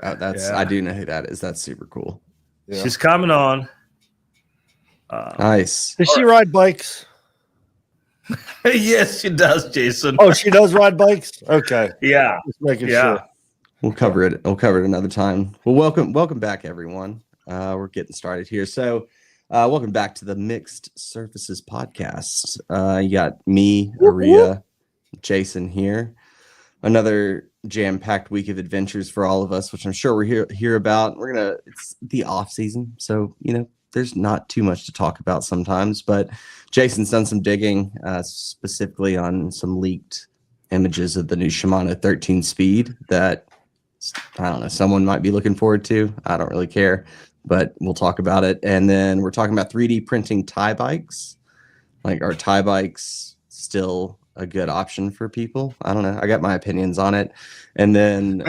I do know who that is. That's super cool. Yeah. She's coming on. Nice. Does she ride bikes? Yes, she does, Jason. Oh, she does ride bikes? Okay. Yeah. Just making sure. We'll cover it. We'll cover it another time. Well, welcome back, everyone. We're getting started here. So, welcome back to the Mixed Surfaces podcast. You got me, Aria, Jason here. Another jam-packed week of adventures for all of us, which I'm sure we're here about. It's the off season, so there's not too much to talk about sometimes. But Jason's done some digging, specifically on some leaked images of the new Shimano 13 Speed that I don't know, someone might be looking forward to. I don't really care, but we'll talk about it. And then we're talking about 3D printing tie bikes. Like, are tie bikes still a good option for people? I don't know. I got my opinions on it. And then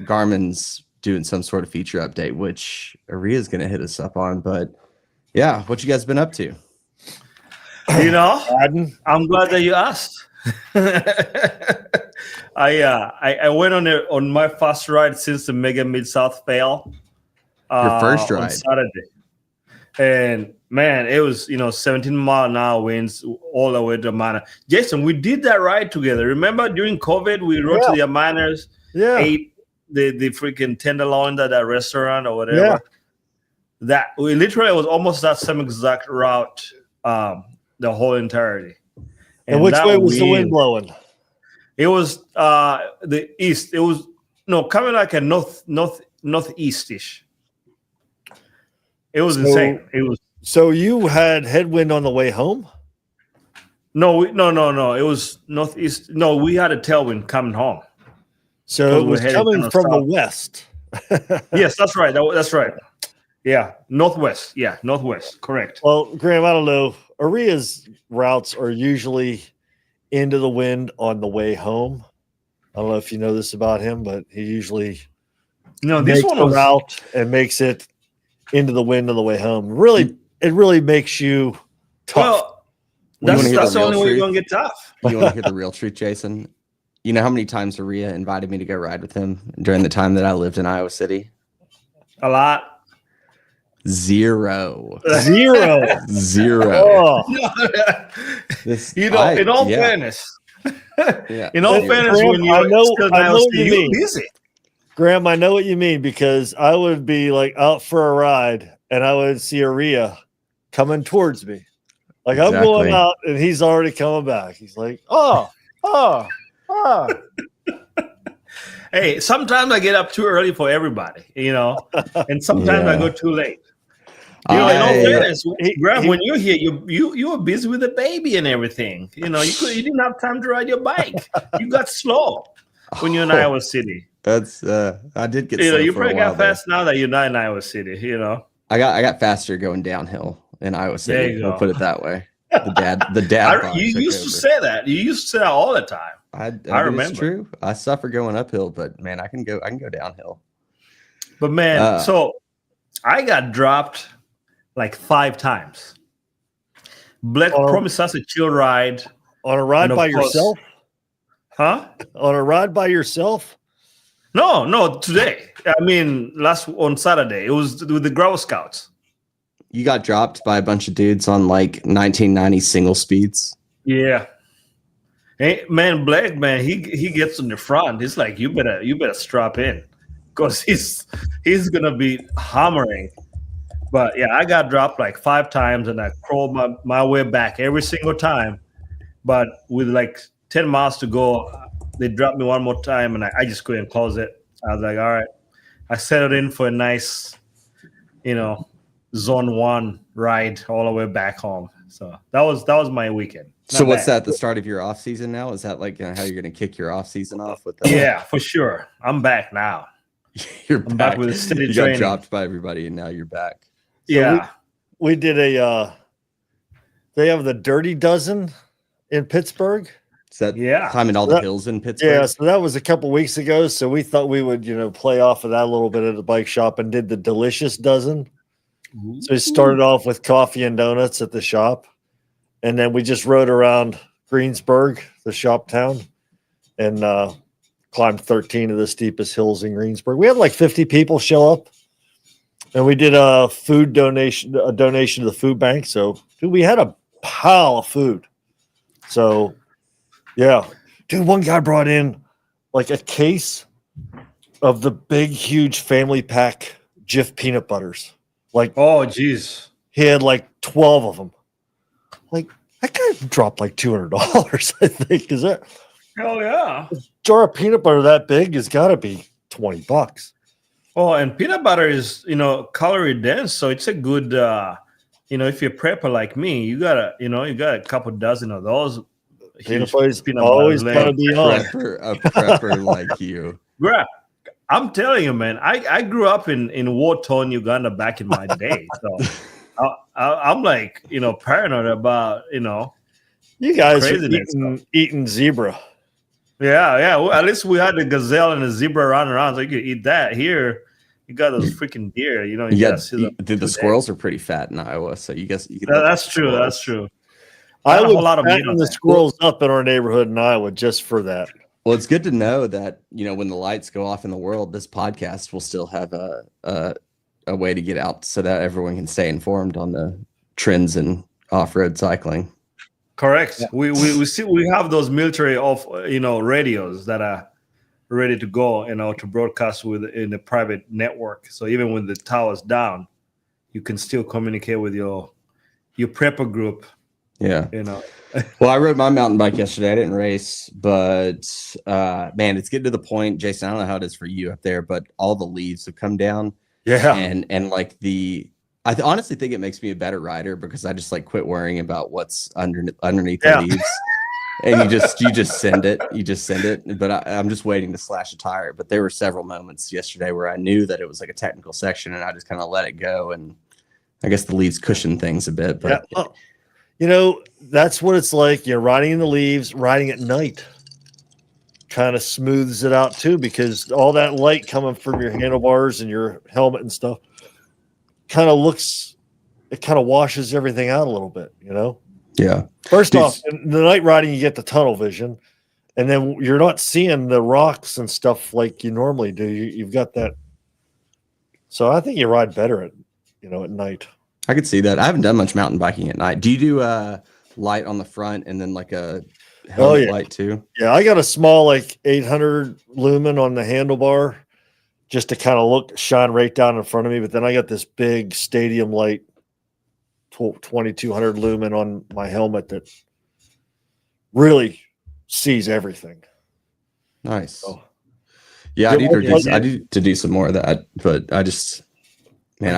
Garmin's doing some sort of feature update, which Aria's going to hit us up on. But yeah, what you guys been up to? I'm glad that you asked. I went on my first ride since the Mega Mid-South fail. Your first ride? On Saturday. And man, it was 17-mile-an-hour winds all the way to Amana. Jason, we did that ride together. Remember during COVID, we rode to the Amanas, ate the freaking tenderloin at that restaurant or whatever. Yeah. That we literally was almost that same exact route, the whole entirety. And which way was the wind blowing? It was the east. It was coming like a northeast-ish. It was insane. It was. So you had headwind on the way home? No. It was northeast. No, we had a tailwind coming home. So it was coming from the west. Yes, that's right. That's right. Yeah, northwest. Yeah, northwest. Correct. Well, Graham, I don't know. Aria's routes are usually into the wind on the way home. I don't know if you know this about him, but he usually this one was route and makes it into the wind on the way home. Really, it really makes you tough. Well, that's the only way you're gonna get tough. You want to hear the real truth, Jason? You know how many times Aria invited me to go ride with him during the time that I lived in Iowa City? A lot. Zero. Oh. In all fairness. In all fairness, Graham, when you I know what you mean. Busy. Graham, I know what you mean, because I would be like out for a ride and I would see Aria coming towards me. Like I'm going out and he's already coming back. He's like, oh. Hey, sometimes I get up too early for everybody, and sometimes I go too late. In all fairness, Graham, when you're here, you were busy with the baby and everything. You didn't have time to ride your bike. You got slow when you're in Iowa City. That's I did get. You probably got fast now that you're not in Iowa City. I got faster going downhill in Iowa City. There you go. I'll put it that way. The dad. You used to say that. You used to say that all the time. I remember. It's true. I suffer going uphill, but man, I can go downhill. But man, so I got dropped like 5 times. Blake promised us a chill ride. On a ride by yourself? Huh? On a ride by yourself? No, today. I mean, on Saturday. It was with the Girl Scouts. You got dropped by a bunch of dudes on like 1990 single speeds. Yeah. Hey, man, Blake, man, he gets in the front. He's like, you better strap in, because he's gonna be hammering. But yeah, I got dropped like 5 times, and I crawled my way back every single time. But with like 10 miles to go, they dropped me one more time, and I just couldn't close it. I was like, all right. I settled in for a nice, zone 1 ride all the way back home. So that was my weekend. So what's that? The start of your off season now? Is that like how you're going to kick your off season off with that? Yeah, for sure. I'm back now. I'm back with a steady you training. got dropped by everybody, and now you're back. So yeah, we did they have the Dirty Dozen in Pittsburgh. Is that climbing all the hills in Pittsburgh? Yeah, so that was a couple weeks ago. So we thought we would, play off of that a little bit at the bike shop, and did the Delicious Dozen. Ooh. So we started off with coffee and donuts at the shop, and then we just rode around Greensburg, the shop town, and climbed 13 of the steepest hills in Greensburg. We had like 50 people show up, and we did a donation to the food bank. So, dude, we had a pile of food. So, yeah, dude, one guy brought in like a case of the big, huge family pack Jif peanut butters. Like, oh, geez. He had like 12 of them. Like, that guy dropped like $200, I think. Is that? Hell yeah. A jar of peanut butter that big has got to be $20. Oh, and peanut butter is, calorie dense. So it's a good, if you're a prepper like me, you got a couple dozen of those. Peanut butter's always got to be on. A prepper like you. Yeah. I'm telling you, man, I grew up in war-torn Uganda back in my day. So I'm like, paranoid about, you guys are eating zebra. Yeah. Well, at least we had the gazelle and the zebra running around, so you could eat that. Here, you got those freaking deer. The squirrels are pretty fat in Iowa, so you guess you can. That's true. That's true. I would fatten the squirrels up in our neighborhood in Iowa just for that. Well, it's good to know that when the lights go off in the world, this podcast will still have a way to get out so that everyone can stay informed on the trends in off-road cycling. Correct. Yeah. We have those military radios that are ready to go, to broadcast in a private network. So even when the tower's down, you can still communicate with your prepper group. Yeah. Well, I rode my mountain bike yesterday. I didn't race, but man, it's getting to the point, Jason, I don't know how it is for you up there, but all the leaves have come down. Yeah. And like I honestly think it makes me a better rider because I just like quit worrying about what's underneath the leaves. And you just send it. But I'm just waiting to slash a tire. But there were several moments yesterday where I knew that it was like a technical section and I just kind of let it go. And I guess the leaves cushion things a bit, but that's what it's like. You're riding in the leaves, riding at night kind of smooths it out too, because all that light coming from your handlebars and your helmet and stuff kind of washes everything out a little bit, Yeah. First off, in the night riding, you get the tunnel vision, and then you're not seeing the rocks and stuff like you normally do. You've got that. So I think you ride better at night. I could see that. I haven't done much mountain biking at night. Do you do light on the front and then like a helmet light too? Yeah, I got a small like 800 lumen on the handlebar just to kind of shine right down in front of me. But then I got this big stadium light, 2200 lumen on my helmet that really sees everything. Nice. So, yeah, I need to do some more of that, but I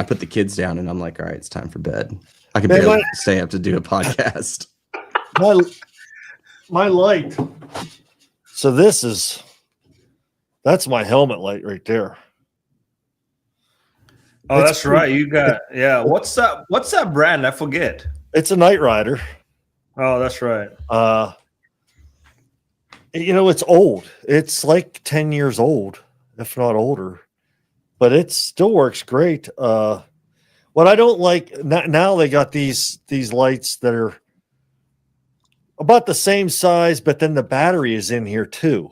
put the kids down and I'm like, all right, it's time for bed. I can barely stay up to do a podcast. My light. So that's my helmet light right there. Oh, that's right. You got, What's that brand? I forget. It's a Night Rider. Oh, that's right. It's old. It's like 10 years old, if not older. But it still works great. What I don't like now, they got these lights that are about the same size, but then the battery is in here too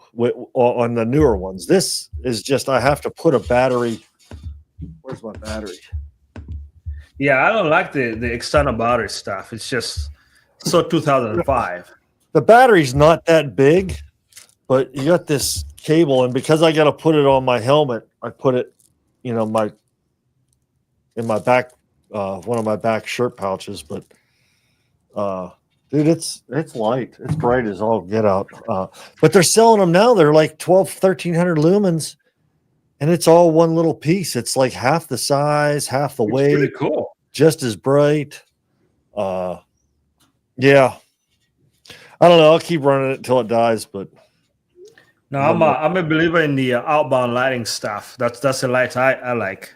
on the newer ones. This is just I have to put a battery. Where's my battery? Yeah, I don't like the external battery stuff. It's just so 2005. The battery's not that big, but you got this cable, and because I got to put it on my helmet, I put it in my back, one of my back shirt pouches. But dude, it's light. It's bright as all get out. But they're selling them now. They're like 1300 lumens, and it's all one little piece. It's like half the size, half the weight. Pretty cool. Just as bright. Yeah. I don't know. I'll keep running it till it dies, but. No, I'm a believer in the outbound lighting stuff. That's the light I like.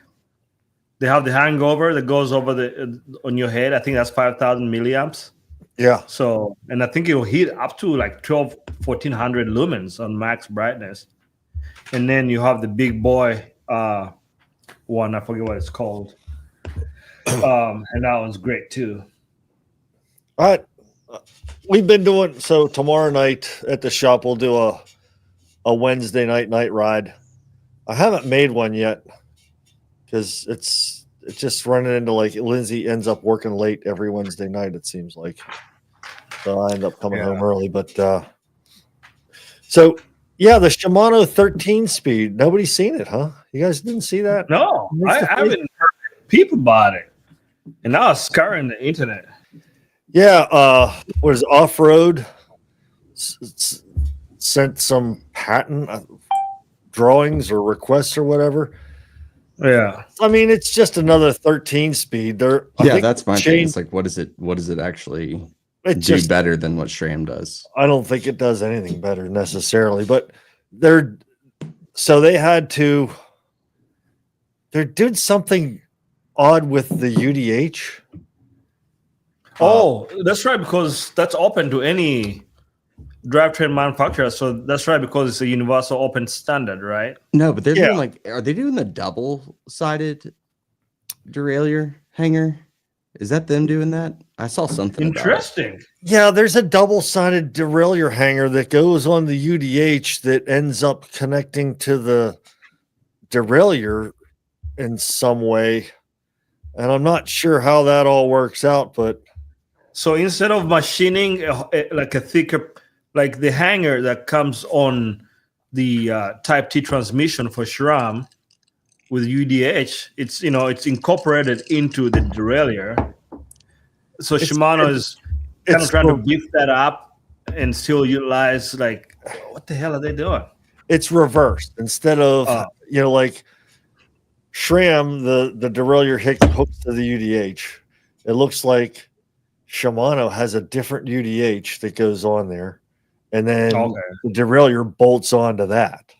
They have the hangover that goes over on your head. I think that's 5,000 milliamps. Yeah. So, and I think it will heat up to like 1,400 lumens on max brightness. And then you have the big boy one. I forget what it's called. And that one's great too. All right. We've been doing so tomorrow night at the shop. We'll do a Wednesday night ride. I haven't made one yet because it's just running into like Lindsay ends up working late every Wednesday night, it seems like. So I end up coming home early. But so yeah, the Shimano 13 speed. Nobody's seen it, huh? You guys didn't see that? No, I haven't heard people about it. And now it's scouring the internet. Yeah, what is it, Off-Road sent some patent drawings or requests or whatever. Yeah. I mean, it's just another 13 speed. That's my thing. It's like, what does it actually do better than what SRAM does? I don't think it does anything better necessarily, but they're doing something odd with the UDH. Oh, that's right, because that's open to any drivetrain manufacturer. So that's right, because it's a universal open standard, right? No, but they're doing are they doing the double-sided derailleur hanger? Is that them doing that? I saw something. Interesting. Yeah, there's a double-sided derailleur hanger that goes on the UDH that ends up connecting to the derailleur in some way. And I'm not sure how that all works out, but so instead of machining like a thicker, like the hanger that comes on the Type T transmission for SRAM with UDH, it's incorporated into the derailleur. So Shimano is kind of trying to beef that up and still utilize, like, what the hell are they doing? It's reversed. Instead of like SRAM, the derailleur hooks to the UDH. It looks like Shimano has a different UDH that goes on there, and then the derailleur bolts onto that.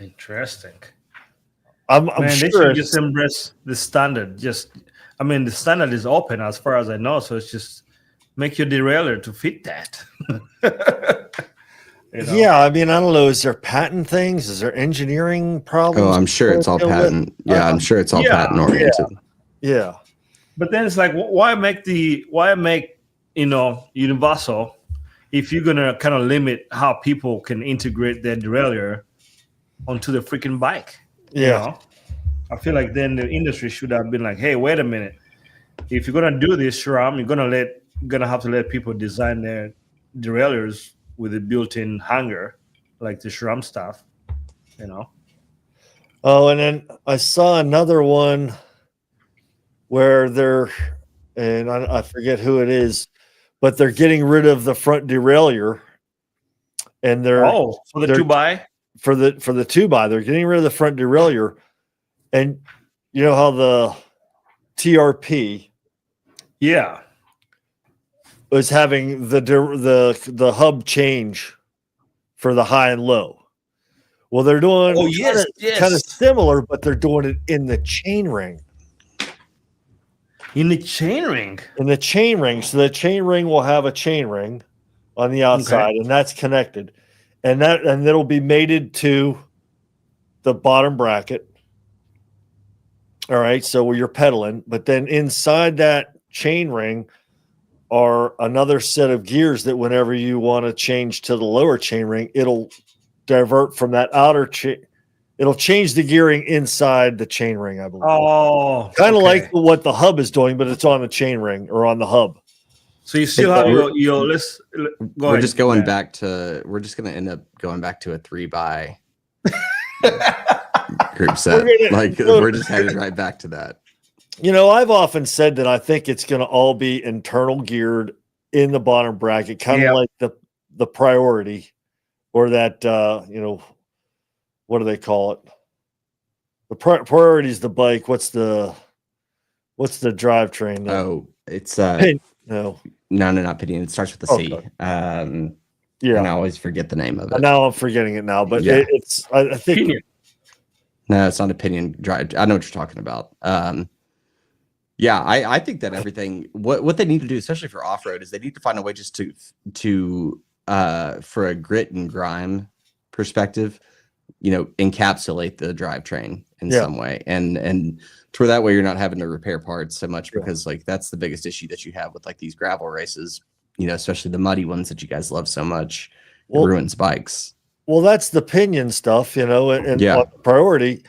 Interesting. I'm sure they should just embrace the standard. The standard is open as far as I know, so it's just make your derailleur to fit that. Yeah, I mean, I don't know. Is there patent things? Is there engineering problems? Oh, I'm sure it's all patent. Yeah, I'm sure it's all patent oriented. Yeah. But then it's like, why make universal if you're gonna kind of limit how people can integrate their derailleur onto the freaking bike? Yeah. I feel like then the industry should have been like, hey, wait a minute. If you're gonna do this, SRAM, you're gonna have to let people design their derailleurs with a built-in hanger, like the SRAM stuff. Oh, and then I saw another one where I forget who it is, but they're getting rid of the front derailleur, and they're for the 2x for the 2x. They're getting rid of the front derailleur, and you know how the TRP, was having the hub change for the high and low. Well, they're doing kind of similar, but they're doing it in the chain ring. In the chain ring? In the chain ring. So the chain ring will have a chain ring on the outside, and that's connected. And it'll be mated to the bottom bracket. All right, so where you're pedaling, but then inside that chain ring are another set of gears that whenever you want to change to the lower chain ring, it'll divert from that outer chain. It'll change the gearing inside the chain ring, I believe. Oh, kind of like what the hub is doing, but it's on the chain ring or on the hub. So you still have your list. We're just going back to. We're just going to end up going back to a 3x group set. We're just headed right back to that. I've often said that I think it's going to all be internal geared in the bottom bracket, kind of like the priority, or that what do they call it? The priority is the bike. What's the drivetrain? Oh, it's no, not pinion. It starts with a C. And I always forget the name of it. Now I'm forgetting it now, but it's I think pinion. No, it's not a pinion drive. I know what you're talking about. I think that everything what they need to do, especially for off-road, is they need to find a way just to for a grit and grime perspective, encapsulate the drivetrain in some way, and to that way you're not having to repair parts so much, because like that's the biggest issue that you have with like these gravel races, especially the muddy ones that you guys love so much. It ruins bikes. Well, that's the pinion stuff, and Yeah. priority.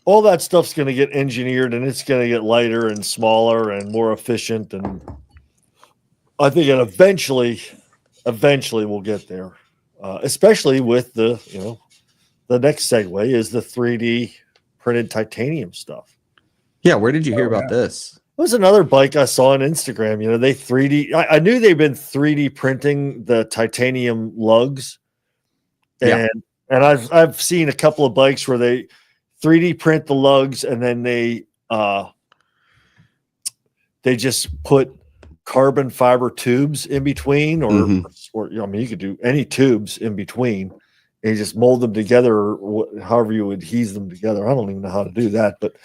All that stuff's going to get engineered, and it's going to get lighter and smaller and more efficient. And I think it eventually we'll get there, especially with the next segue is the 3D printed titanium stuff. Yeah. Where did you hear about this? It was another bike I saw on Instagram. They 3D. I knew they've been 3D printing the titanium lugs, and I've seen a couple of bikes where they 3D print the lugs and then they just put carbon fiber tubes in between, or you could do any tubes in between, and you just mold them together, or however you would adhese them together. I don't even know how to do that, but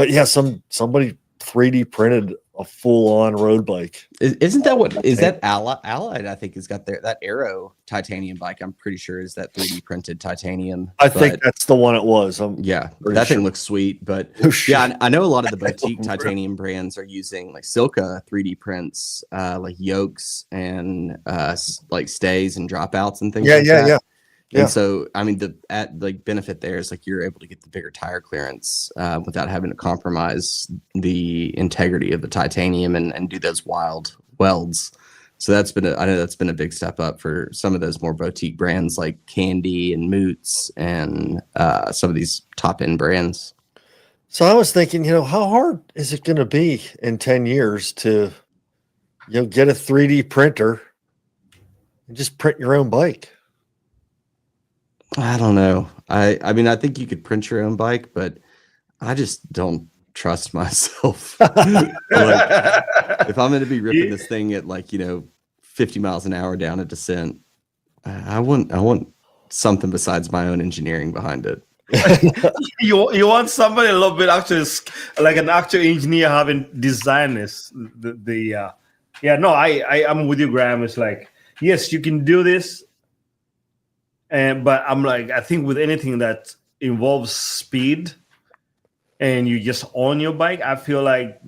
yeah, somebody 3D printed a full-on road bike. Isn't that what is that Allied? I think has got that Aero titanium bike. I'm pretty sure is that 3D printed titanium. I think that's the one it was. That thing looks sweet. But yeah, I know a lot of the boutique titanium brands are using like Silka 3D prints, like yokes and like stays and dropouts and things. Yeah. And so, I mean, the benefit there is like you're able to get the bigger tire clearance without having to compromise the integrity of the titanium and do those wild welds. So I know that's been a big step up for some of those more boutique brands like Candy and Moots and some of these top end brands. So I was thinking, how hard is it going to be in 10 years to, get a 3D printer and just print your own bike? I don't know. I mean, I think you could print your own bike, but I just don't trust myself. Like, if I'm going to be ripping this thing at 50 miles an hour down a descent, I want something besides my own engineering behind it. You want somebody a little bit actually like an actual engineer having designed this. I'm with you, Graham. It's like, yes, you can do this. But I'm like, I think with anything that involves speed and you just own your bike, I feel like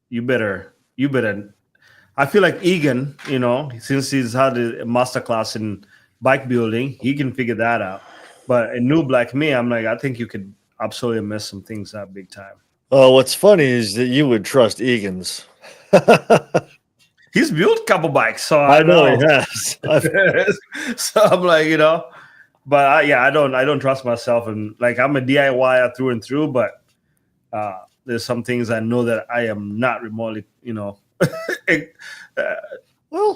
you better. I feel like Egan, since he's had a masterclass in bike building, he can figure that out. But a noob like me, I'm like, I think you could absolutely mess some things up big time. Oh, what's funny is that you would trust Egan's. He's built a couple bikes, so I know he has. So I'm like, but I don't trust myself, and like I'm a DIYer through and through. But there's some things I know that I am not remotely,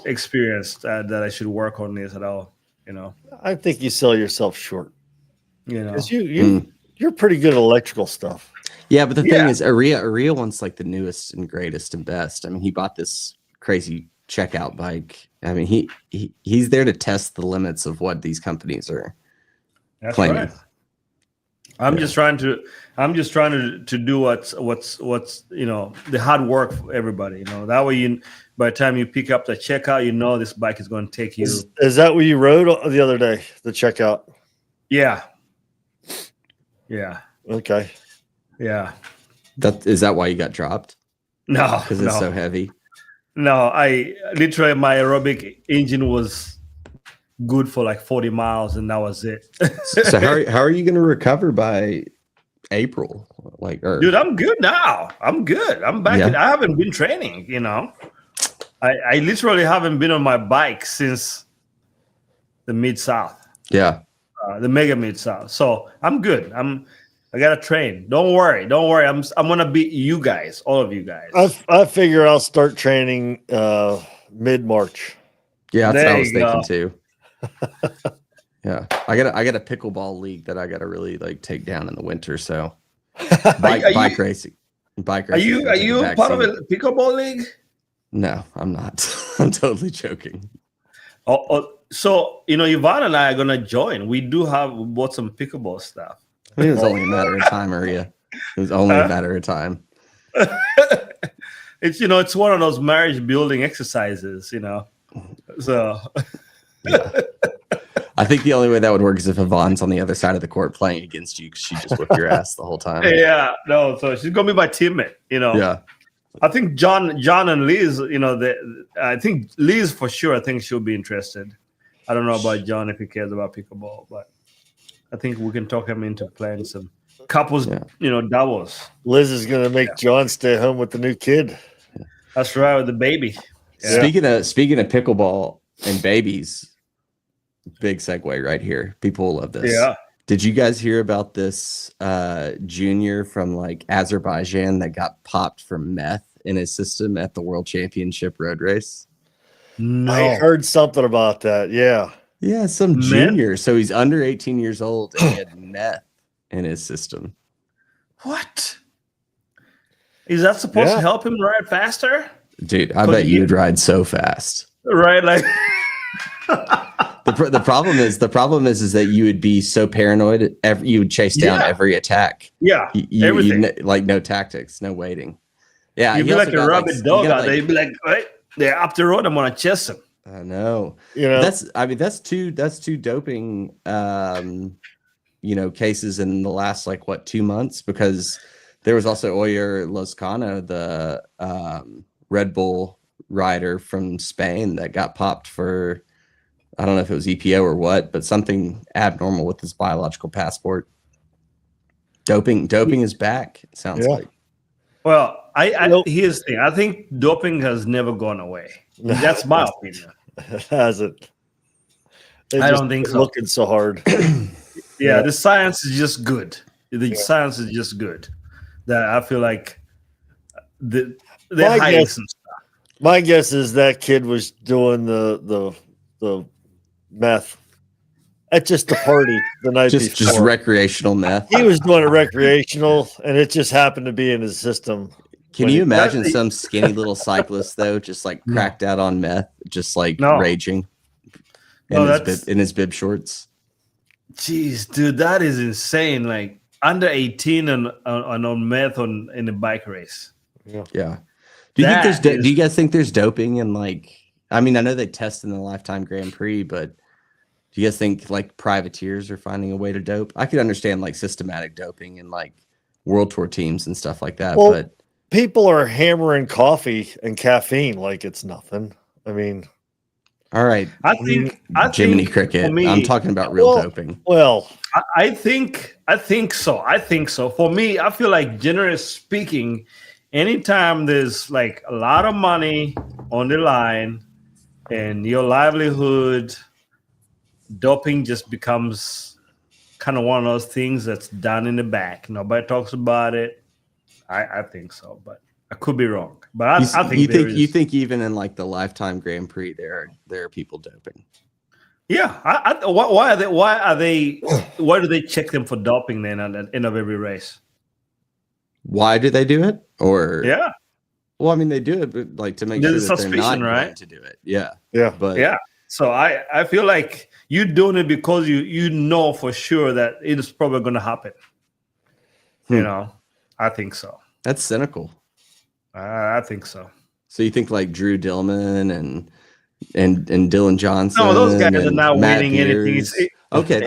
experienced that I should work on this at all. I think you sell yourself short. Because Mm. you're pretty good at electrical stuff. Yeah, but the thing is, Aria wants like the newest and greatest and best. I mean, he bought this crazy checkout bike. I mean, he's there to test the limits of what these companies are claiming. Right. I'm just trying to do what's the hard work for everybody. That way by the time you pick up the checkout, this bike is going to take you. Is that what you rode the other day? The checkout. Yeah. Okay. Yeah. Is that why you got dropped? No, because it's so heavy. No, my aerobic engine was good for like 40 miles, and that was it. So how are you going to recover by April? Dude, I'm good now. I'm good. I'm back. I haven't been training. I literally haven't been on my bike since the Mid-South. Yeah, the Mega Mid-South. So I'm good. I gotta train. Don't worry. I'm gonna beat you guys, all of you guys. I figure I'll start training mid-March. Yeah, that's what I was thinking too. Yeah, I got a pickleball league that I got to really take down in the winter. So bike racing. Are you part of a pickleball league? No, I'm not. I'm totally joking. So Yvonne and I are gonna join. We bought some pickleball stuff. It was only a matter of time, Maria. It was only a matter of time. It's one of those marriage building exercises, So yeah. I think the only way that would work is if Yvonne's on the other side of the court playing against you because she just whip your ass the whole time. Yeah, no, so she's gonna be my teammate, Yeah. I think John and Liz, I think Liz for sure, I think she'll be interested. I don't know about John if he cares about pickleball, but I think we can talk him into playing some couples, doubles. Liz is going to make John stay home with the new kid. That's right, with the baby. Yeah. Speaking of pickleball and babies, big segue right here. People will love this. Yeah. Did you guys hear about this junior from like Azerbaijan that got popped for meth in his system at the World Championship road race? No. I heard something about that. Yeah. Yeah, some junior. So he's under 18 years old and he had meth in his system. What? Is that supposed to help him ride faster? Dude, I bet you would ride so fast. Right, like the problem is that you would be so paranoid. You would chase down every attack. Yeah, everything. Like no tactics, no waiting. Yeah, you'd be like a rabid dog out there. You'd be like, right, they're up the road. I'm gonna chase them. I know. That's two doping. Cases in the last 2 months, because there was also Oyer Lozcano, the Red Bull rider from Spain, that got popped for, I don't know if it was EPO or what, but something abnormal with his biological passport. Doping is back, it sounds like. Well, here's the thing. I think doping has never gone away. That's my opinion. It hasn't. I don't think so. Looking so hard. Yeah, the science is just good. Science is just good. That I feel like they're hiding some stuff. My guess is that kid was doing the meth at just the party the night before. Just recreational meth. He was doing it recreational, and it just happened to be in his system. Can you imagine some skinny little cyclist though, just cracked out on meth, just raging in his bib shorts? Jeez, dude, that is insane. Like under 18 and on meth in a bike race. Yeah. Do you guys think there's doping in I know they test in the Lifetime Grand Prix, but do you guys think privateers are finding a way to dope? I could understand systematic doping in World Tour teams and stuff like that, but people are hammering coffee and caffeine like it's nothing. All right. I think Jiminy Cricket. I'm talking about real doping. Well, I think so. I think so. For me, I feel like, generally speaking, anytime there's a lot of money on the line and your livelihood, doping just becomes kind of one of those things that's done in the back. Nobody talks about it. I think so, but I could be wrong. But I think you think even in the Lifetime Grand Prix there are people doping. Yeah. Why do they check them for doping then at the end of every race? Why do they do it? Or well, they do it but to make sure that they're not going to do it. Yeah. But so I feel like you're doing it because you know for sure that it is probably going to happen. I think so. That's cynical. I think so. So you think Drew Dillman and Dylan Johnson? No, those guys are not Matt winning Beers. anything. Okay,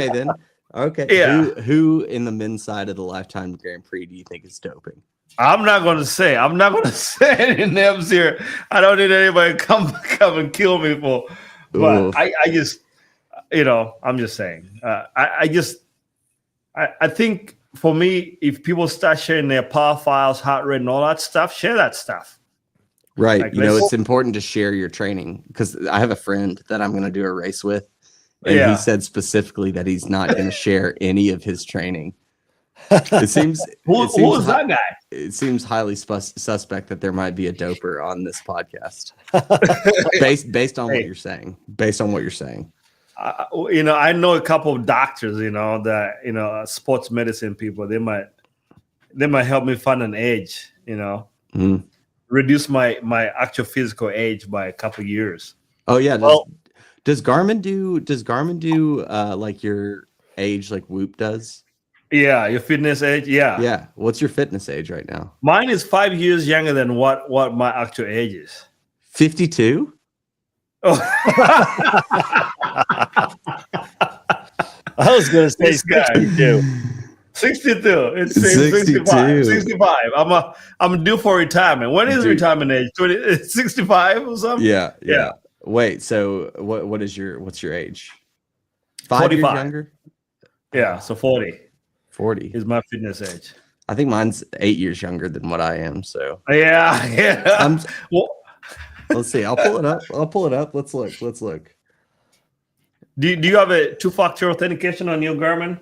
then. Okay. Yeah. Who in the men's side of the Lifetime Grand Prix do you think is doping? I'm not going to say any names here. I don't need anybody to come and kill me for. But I just, I'm just saying. I think. For me, if people start sharing their power files, heart rate, and all that stuff, share that stuff. Right. It's important to share your training, because I have a friend that I'm going to do a race with, and he said specifically that he's not going to share any of his training. It seems who's that guy? It seems highly suspect that there might be a doper on this podcast, based on what you're saying. Based on what you're saying. I know a couple of doctors, that sports medicine people. They might help me find an age, reduce my actual physical age by a couple of years. Oh yeah. Does Garmin do your age like Whoop does? Yeah, your fitness age. Yeah. Yeah. What's your fitness age right now? Mine is 5 years younger than what my actual age is. 52. I was going to say 62. 62. It's 65. 65. I'm due for retirement. When is retirement age? 65 or something? Yeah. Wait, so what's your age? 5 years 45. younger? Yeah, so 40 40. is my fitness age. I think mine's 8 years younger than what I am. So Yeah. Well, let's see. I'll pull it up. Let's look. do you have a two-factor authentication on your Garmin?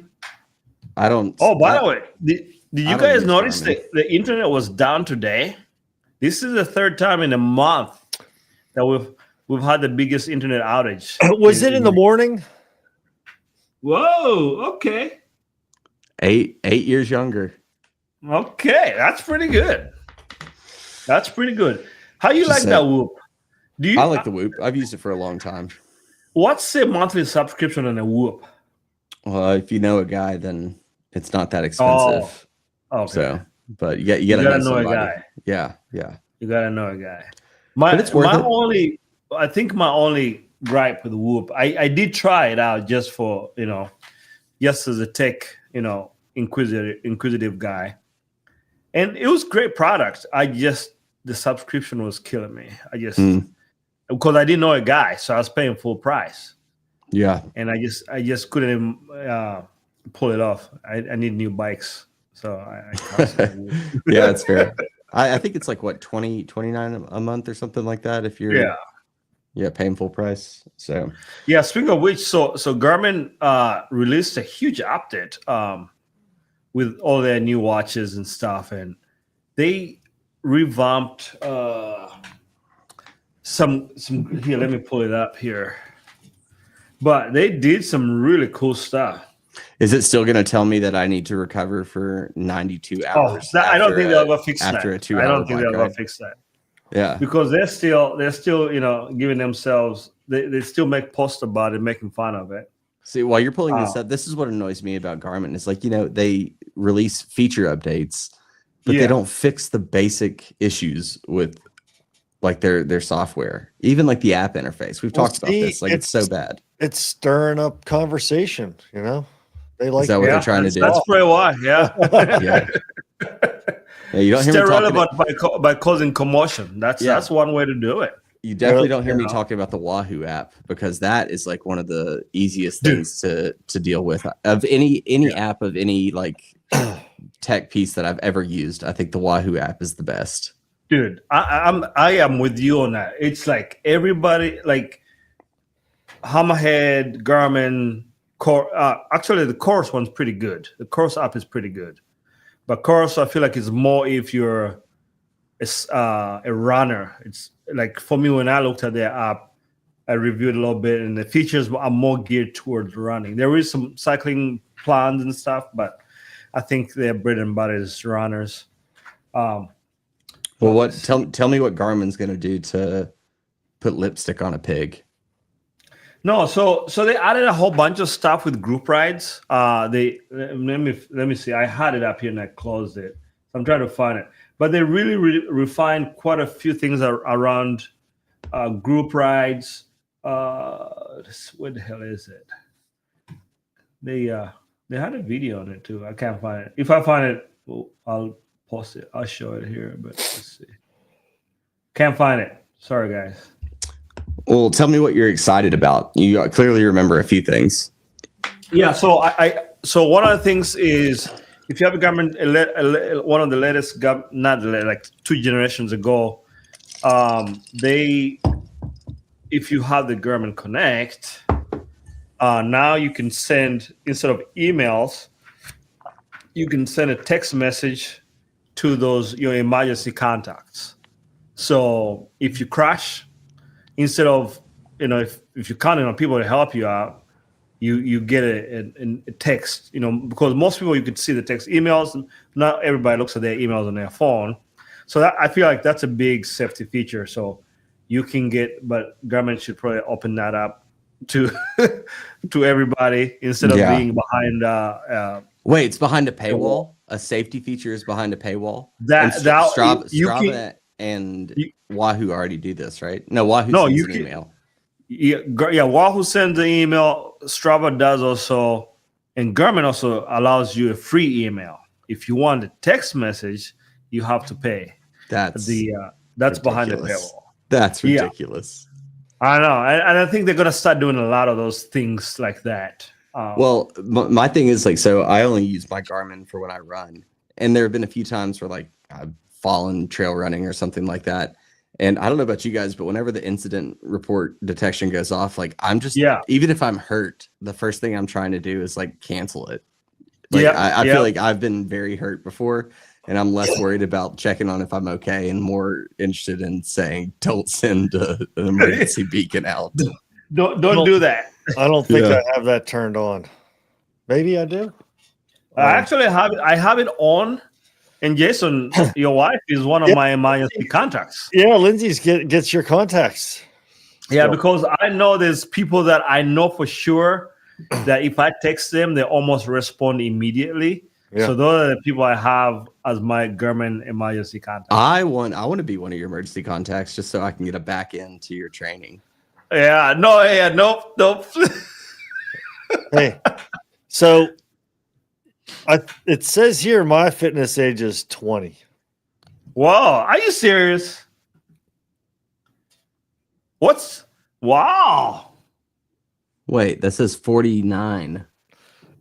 I don't. Oh, by the way, did you don't guys use notice Garmin. that the internet was down today? This is the third time in a month that we've had the biggest internet outage. Was it in the morning? Whoa, okay. 8 years younger. Okay, that's pretty good. That's pretty good. How you like that Whoop? Do you? I like the Whoop. I've used it for a long time. What's the monthly subscription on a Whoop? Well, if you know a guy, then it's not that expensive. Oh, okay. So, but you gotta know somebody. a guy. Yeah. You gotta know a guy. But it's worth it. I think my only gripe with the Whoop, I did try it out just for just as a tech, inquisitive guy, and it was great product. The subscription was killing me. Because I didn't know a guy, so I was paying full price. Yeah. And I just couldn't pull it off. I need new bikes, so I Yeah, that's fair. I think it's like what, 29 a month or something like that if you're paying full price. So yeah, speaking of which, so Garmin released a huge update with all their new watches and stuff, and they revamped some here, let me pull it up here. But they did some really cool stuff. is it still going to tell me that I need to recover for 92 hours? I don't think they'll ever fix that. After a 2 hour I don't think bike they'll ride? ever fix that. Yeah. Because they're still giving themselves, they still make posts about it, making fun of it. See, while you're pulling this up, this is what annoys me about Garmin. It's like, they release feature updates, but they don't fix the basic issues with like their software, even like the app interface. We've talked about this. Like, it's so bad. It's stirring up conversation, They like Is that what they're trying to do? That's probably why, yeah. Yeah. Yeah, you don't hear Stay me talking relevant by causing commotion. That's one way to do it. You definitely don't hear me talking about the Wahoo app, because that is like one of the easiest things to deal with of any app of any like tech piece that I've ever used. I think the Wahoo app is the best. Dude, I am with you on that. It's like everybody, like Hammerhead, Garmin, actually the Course one's pretty good. The Course app is pretty good, but Course I feel like is more if you're a runner. It's like for me, when I looked at their app, I reviewed a little bit, and the features are more geared towards running. There is some cycling plans and stuff, but I think their bread and butter is runners. Well, tell me what Garmin's going to do to put lipstick on a pig. No, so they added a whole bunch of stuff with group rides. Let me see. I had it up here and I closed it. So I'm trying to find it. But they really refined quite a few things around group rides. Where the hell is it? They had a video on it too. I can't find it. If I find it, I'll post it. I'll show it here. But let's see. Can't find it. Sorry, guys. Well, tell me what you're excited about. You clearly remember a few things. Yeah. So so one of the things is, if you have a Garmin, one of the latest, like 2 generations ago, if you have the Garmin Connect, now you can send, instead of emails, you can send a text message to your emergency contacts. So if you crash, instead of, if you're counting on people to help you out, you get a text, because most people, you could see the text. Emails, not everybody looks at their emails on their phone. So I feel like that's a big safety feature. So you can but Garmin should probably open that up to everybody instead of being behind. Wait, it's behind a paywall? A safety feature is behind a paywall? Strava and Wahoo already do this, right? No, Wahoo sends an email. Yeah, Wahoo sends the email. Strava does also, and Garmin also allows you a free email. If you want a text message, you have to pay. That's behind the paywall. That's ridiculous. I know, and I think they're gonna start doing a lot of those things like that. Well, my thing is like, so I only use my Garmin for when I run, and there have been a few times where like I've fallen trail running or something like that. And I don't know about you guys, but whenever the incident report detection goes off, like I'm just, Yeah. even if I'm hurt, the first thing I'm trying to do is like cancel it. Like I feel like I've been very hurt before, and I'm less worried about checking on if I'm okay and more interested in saying, don't send an emergency beacon out. Don't do that. I don't think I have that turned on. Maybe I do. I actually have it on, and Jason, your wife is one of my emergency contacts. Yeah, Lindsay's gets your contacts. Yeah, because I know there's people that I know for sure that if I text them, they almost respond immediately. Yeah. So those are the people I have as my Garmin emergency contacts. I want to be one of your emergency contacts just so I can get a back end to your training. Yeah, nope. Hey, so it says here my fitness age is 20. Wow, are you serious? Wow. Wait, that says 49.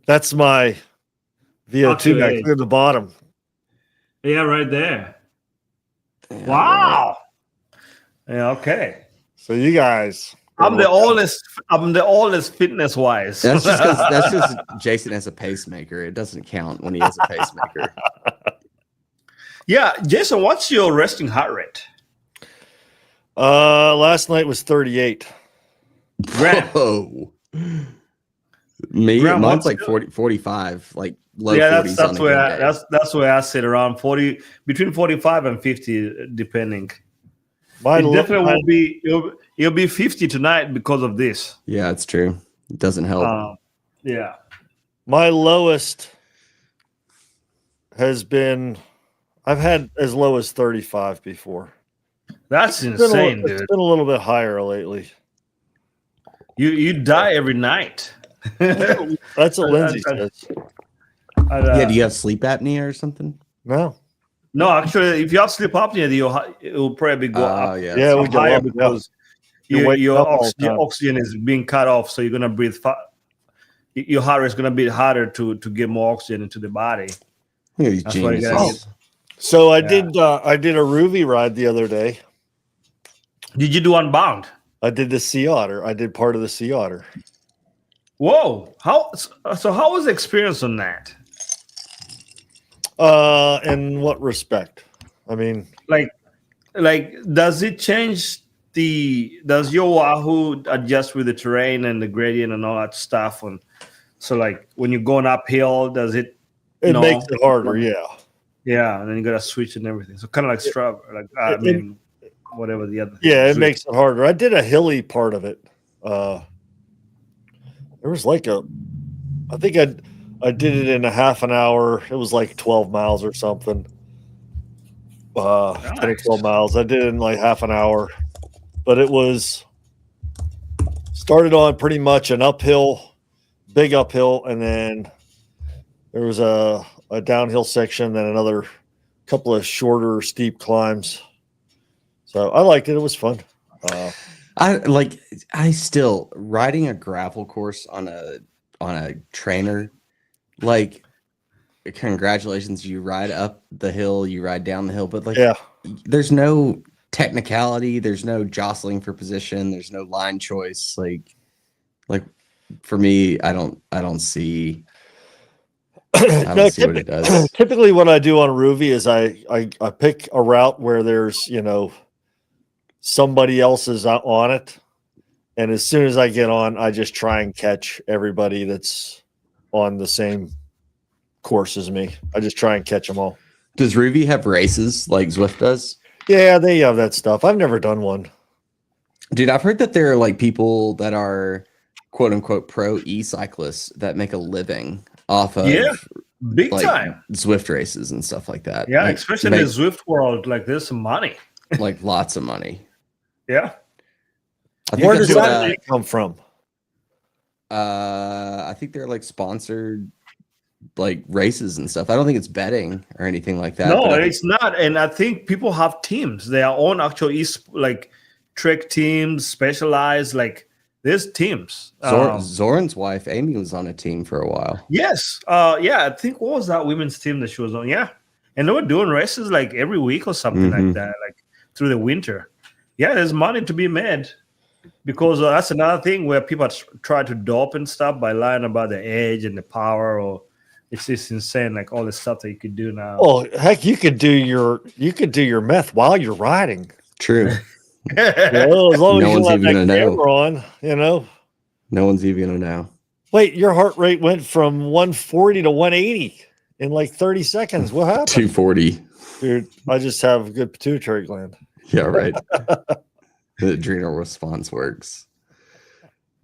That's my VO2 max at the bottom. Yeah, right there. Yeah, wow. Right. Yeah, okay. So you guys, I'm the oldest fitness wise. That's just Jason has a pacemaker. It doesn't count when he has a pacemaker. Yeah, Jason, what's your resting heart rate? Last night was 38. Whoa. Mine's like 40, 45, like low 40s. That's where I sit, around 40, between 45 and 50, depending. It'll be 50 tonight because of this. Yeah, it's true. It doesn't help. Yeah. My lowest has been, I've had as low as 35 before. That's insane, dude. It's been a little bit higher lately. You die every night. That's what Lindsay says. Do you have sleep apnea or something? No. No, actually, if you have sleep apnea, it will probably go up. Yeah, we higher because your oxygen is being cut off, so you're gonna breathe. Your heart rate is gonna be harder to get more oxygen into the body. That's what you So I did a Ruby ride the other day. Did you do Unbound? I did the Sea Otter. I did part of the Sea Otter. Whoa! How was the experience on that? In what respect? I mean, like, does it change does your Wahoo adjust with the terrain and the gradient and all that stuff? And so, like, when you're going uphill, does it? It makes it harder. Yeah. Yeah, and then you got to switch and everything. So kind of like Strava, whatever the other. Yeah, it makes it harder. I did a hilly part of it. There was like I think I did it in a half an hour. It was like 12 miles or something. 10 or 12 miles. I did it in like half an hour, but it was started on pretty much an big uphill, and then there was a downhill section, then another couple of shorter, steep climbs. So I liked it. It was fun. I still riding a gravel course on a trainer, like, congratulations, you ride up the hill, you ride down the hill, but there's no technicality, there's no jostling for position, there's no line choice. Like for me, I don't see what it does. Typically what I do on Ruby is I pick a route where there's, somebody else is on it. And as soon as I get on, I just try and catch everybody that's on the same course as me. I just try and catch them all. Does Ruby have races like Zwift does? Yeah, they have that stuff. I've never done one. Dude, I've heard that there are like people that are quote unquote pro e-cyclists that make a living off of big time Zwift races and stuff like that. Yeah, like, especially in the Zwift world, like there's some money. Like lots of money. Yeah. Where does that come from? I think they're like sponsored like races and stuff. I don't think it's betting or anything like that. No, it's not. And I think people have teams. They are on actual trick teams, specialized, like there's teams. Zoran's wife, Amy, was on a team for a while. Yes. Yeah, I think what was that women's team that she was on? Yeah. And they were doing races like every week or something like that, like through the winter. Yeah, there's money to be made because that's another thing where people try to dope and stuff by lying about the age and the power, or it's just insane, like all the stuff that you could do now. Oh, heck, you could do your meth while you're riding. True. You know, as long No as you one's have even that gonna know. camera on, you know. No one's even gonna know. Wait, your heart rate went from 140 to 180 in like 30 seconds. What happened? 240. Dude, I just have a good pituitary gland. Yeah, right. The adrenal response works.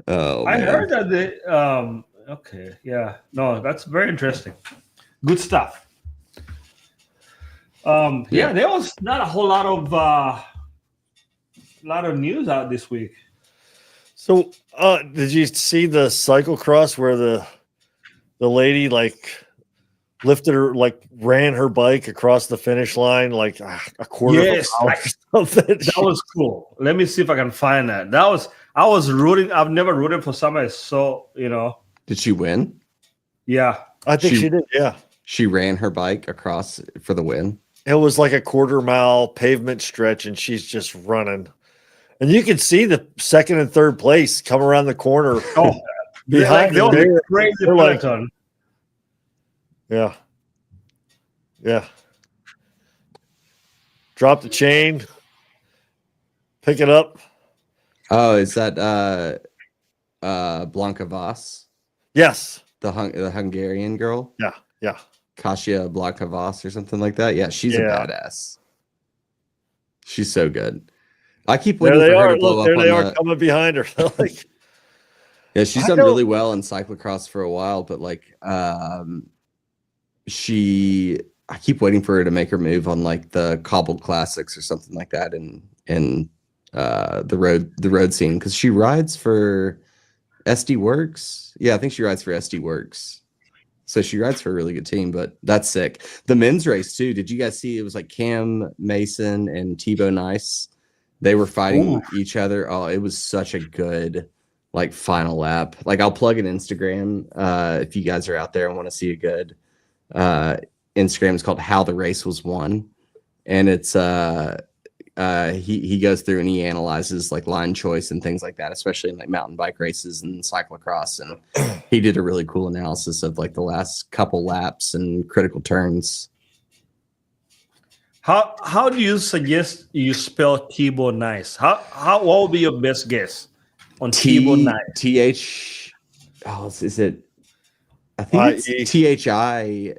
Oh, I man. heard that okay, yeah. No, that's very interesting. Good stuff. Yeah, there was not a whole lot of news out this week. So, did you see the cyclocross where the lady like lifted her, like ran her bike across the finish line like a quarter Yes, of an hour or something? that was cool. Let me see if I can find that. I was rooting. I've never rooted for somebody so, Did she win? Yeah. I think she did. Yeah, She ran her bike across for the win. it was like a quarter-mile pavement stretch, and she's just running. And you can see the second and third place come around the corner. Oh, behind they're them. crazy They're like- peloton. Yeah. Yeah. Drop the chain. Pick it up. Oh, is that Blanca Voss, Yes. the Hungarian girl? Yeah. Yeah. Kasia Blanca Voss or something like that? Yeah, she's a badass. She's so good. I keep There waiting they for her are. to blow Look, there up they on are coming behind her. Like, Yeah, she's I done know- really well in cyclocross for a while, but like I keep waiting for her to make her move on like the cobbled classics or something like that in the road scene, because she rides for SD Works. Yeah, I think she rides for SD Works. So she rides for a really good team, but that's sick. The men's race too. Did you guys see? It was like Cam Mason and Tebow Nice. They were fighting each other. Oh, it was such a good like final lap. Like I'll plug an Instagram if you guys are out there and want to see a good Instagram. It's called How the Race Was Won, and it's he goes through and he analyzes like line choice and things like that, especially in like mountain bike races and cyclocross. And he did a really cool analysis of like the last couple laps and critical turns. How do you suggest you spell Tebow Nice? What would be your best guess on Tebow Nice? TH. Oh, is it? I think it's THIBEAU.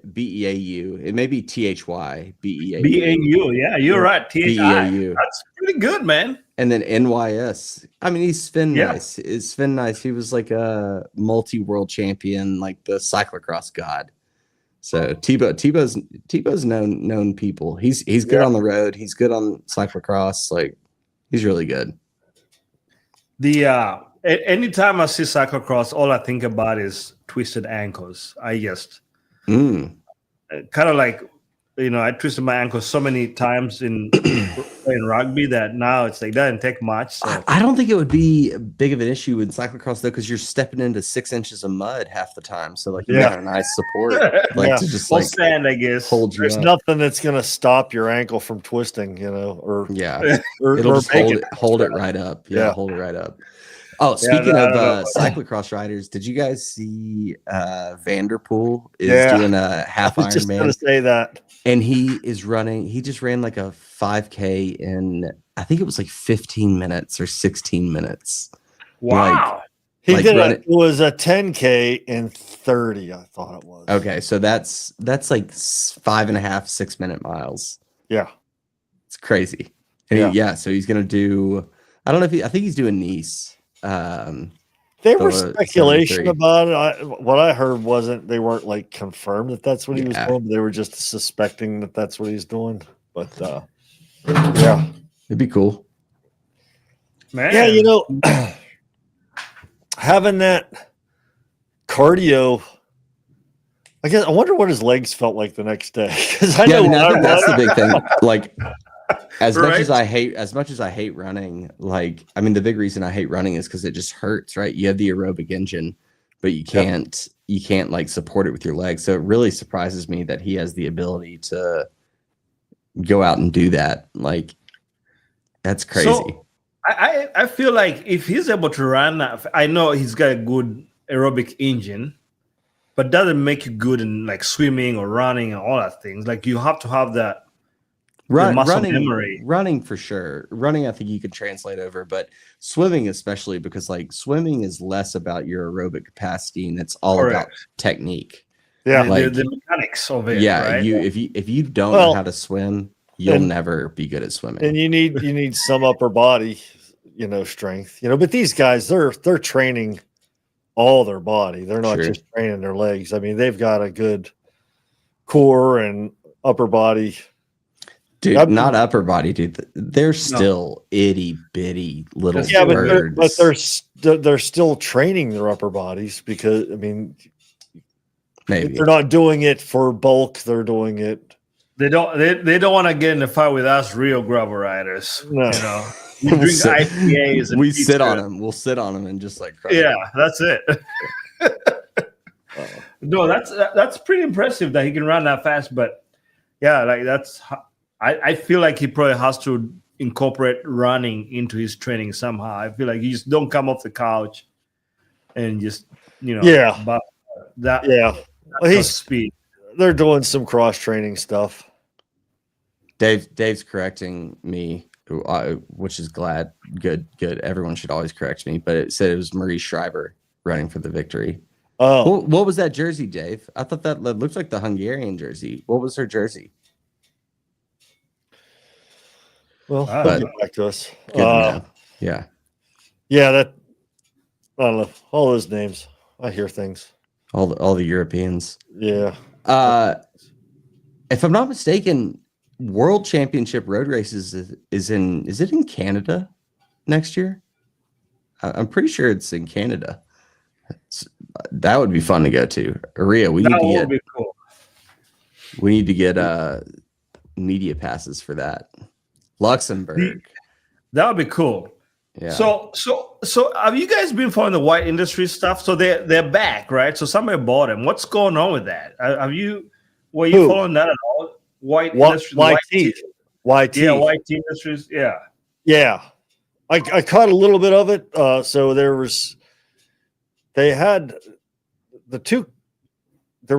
It may be THYBEAU. BAU, yeah, you're right. THI. BEAU. That's pretty good, man. And then NYS. I mean, he's Sven Yeah. Nice. Is Sven Nice? He was like a multi-world champion, like the cyclocross god. So Tebow's known people. He's good on the road. He's good on cyclocross. Like he's really good. Anytime I see cyclocross, all I think about is twisted ankles. I just kind of like, I twisted my ankle so many times in rugby that now it's like doesn't take much. So. I don't think it would be big of an issue in cyclocross though, because you're stepping into 6 inches of mud half the time. So like you got a nice support, like to just like sand, I guess. hold you There's up. nothing that's going to stop your ankle from twisting, or It'll or just hold it right up. Yeah, hold it right up. Oh, speaking of cyclocross riders, did you guys see Vanderpool is doing a half I was just Ironman? going to say that. And he just ran like a 5K in, I think it was like 15 minutes or 16 minutes. Wow. He like did running- it was a 10K in 30, I thought it was. Okay, so that's like 5.5, 6 minute miles. Yeah. It's crazy. And so he's gonna do, I don't know if I think he's doing Nice. There was the speculation 73. about it. What I heard they weren't like confirmed that that's what he was doing. But they were just suspecting that that's what he's doing. But yeah, It'd be cool. Man. Yeah, having that cardio. I guess I wonder what his legs felt like the next day, because I know I think that's the big thing. Like as much Right? as much as I hate running, like, I mean, the big reason I hate running is because it just hurts, right? You have the aerobic engine, but you can't like support it with your legs. So it really surprises me that he has the ability to go out and do that. Like, that's crazy. So I feel like if he's able to run, I know he's got a good aerobic engine, but doesn't make you good in like swimming or running and all that things. Like you have to have the muscle memory. Running for sure. Running, I think you could translate over, but swimming especially, because like swimming is less about your aerobic capacity and it's all about technique. Yeah, like, the mechanics of it. Yeah, right? if you don't know how to swim, you'll never be good at swimming. And you need some upper body, strength. But these guys, they're training all their body. They're not just training their legs. I mean, they've got a good core and upper body. Dude, not upper body, dude. They're still itty bitty little birds. But they're still training their upper bodies because, I mean, maybe they're not doing it for bulk. They're doing it. They don't want to get in a fight with us real gravel riders. No. We drink IPAs and we sit on them. We'll sit on them and just like cry. Yeah, that's it. No, that's pretty impressive that he can run that fast. But yeah, like I feel like he probably has to incorporate running into his training somehow. I feel like you just don't come off the couch and just But he's speed. They're doing some cross training stuff. Dave's correcting me, which is good. Everyone should always correct me, but it said it was Marie Schreiber running for the victory. Oh, what was that jersey, Dave? I thought that looked like the Hungarian jersey. What was her jersey? Well, get back to us. Yeah. That I don't know all those names. I hear things. All the Europeans. Yeah. If I'm not mistaken, World Championship road races is it in Canada next year? I'm pretty sure it's in Canada. That would be fun to go to. Aria, we need to get media passes for that. Luxembourg. That would be cool. Yeah. So have you guys been following the white industry stuff? So they're back, right? So somebody bought them. What's going on with that? Were you following that at all? White industry, YT. Yeah, white industries. Yeah. Yeah. I caught a little bit of it. So there were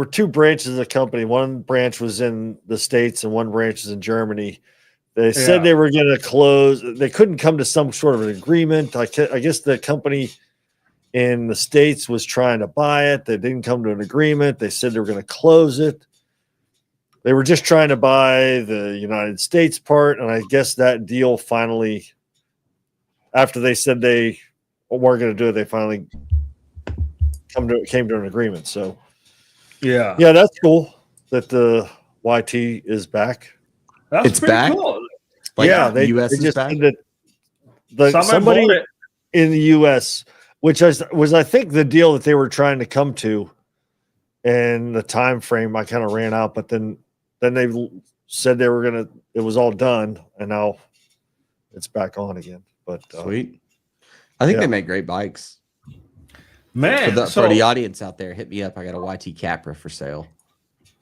two branches of the company. One branch was in the States and one branch is in Germany. They said they were going to close. They couldn't come to some sort of an agreement. I guess the company in the States was trying to buy it. They didn't come to an agreement. They said they were going to close it. They were just trying to buy the United States part. And I guess that deal finally, after they said they weren't going to do it, they finally came to an agreement. So, yeah, that's cool that the YT is back. That's pretty back. Cool. Like, they US just is back. Somebody in the US, which was I think the deal that they were trying to come to, and the time frame I kind of ran out, but then they said they were gonna. It was all done, and now it's back on again. But sweet. I think they make great bikes. Man, for the audience out there, hit me up. I got a YT Capra for sale.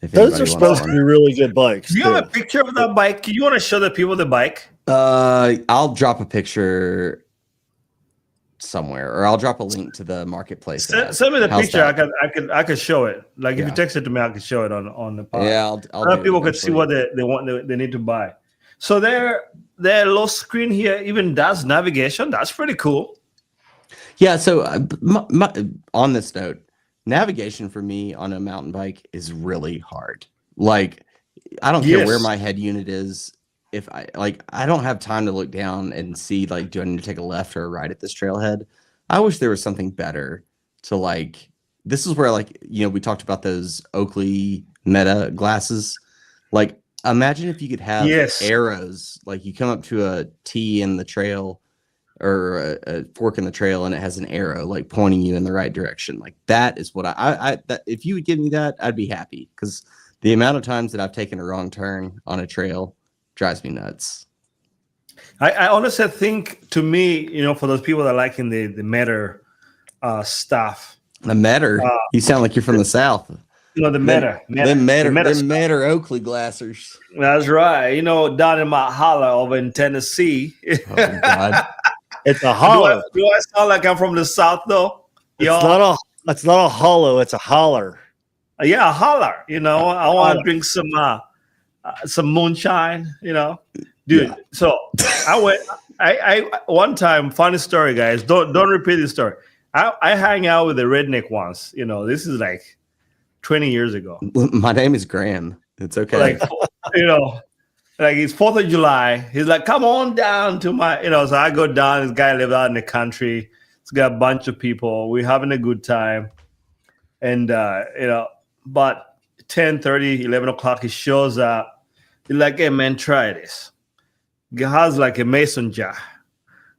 Those are supposed to be really good bikes. Do you have a picture of that bike? You want to show the people the bike? I'll drop a picture somewhere, or I'll drop a link to the marketplace. Send me the picture. I could show it. Like if you text it to me, I can show it on the pod. Yeah, I'll people could see what they want. They need to buy. So their low screen here even does navigation. That's pretty cool. Yeah. So on this note, navigation for me on a mountain bike is really hard. Like, I don't care where my head unit is. If I don't have time to look down and see, like, do I need to take a left or a right at this trailhead? I wish there was something better to this is where, we talked about those Oakley Meta glasses. Like, imagine if you could have arrows, like you come up to a T in the trail or a fork in the trail and it has an arrow like pointing you in the right direction. Like, that is what that if you would give me that, I'd be happy, because the amount of times that I've taken a wrong turn on a trail drives me nuts. I honestly think, to me, for those people that like in the meta stuff, The Metter. You sound like you're from the South. the Them, meta, them the Metter, meta them stuff. Metter Oakley glassers. That's right. Down in my holler over in Tennessee. Oh God. It's a hollow. Do I sound like I'm from the South though? Y'all? It's not a hollow. It's a holler. Yeah, a holler. I want to drink some moonshine. Dude. Yeah. So I went. I one time, funny story, guys. Don't repeat this story. I hang out with the redneck once. This is like 20 years ago. My name is Graham. It's okay. Like, like it's 4th of July. He's like, come on down to my, so I go down. This guy lives out in the country. He's got a bunch of people. We're having a good time. And, about 10:30, 11 o'clock, he shows up. He's like, hey, man, try this. He has like a mason jar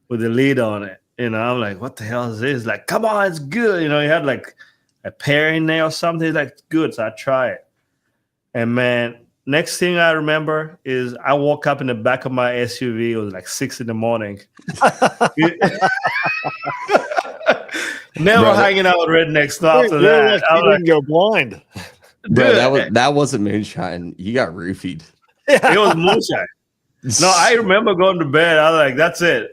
with a lid on it. I'm like, what the hell is this? Like, come on, it's good. He had like a pear in there or something. He's like, good. So I try it. And man, next thing I remember is I woke up in the back of my SUV. It was like 6 a.m. Never hanging out with rednecks. So after that, I didn't go blind. Bro, that wasn't moonshine. You got roofied. It was moonshine. No, I remember going to bed. I was like, that's it.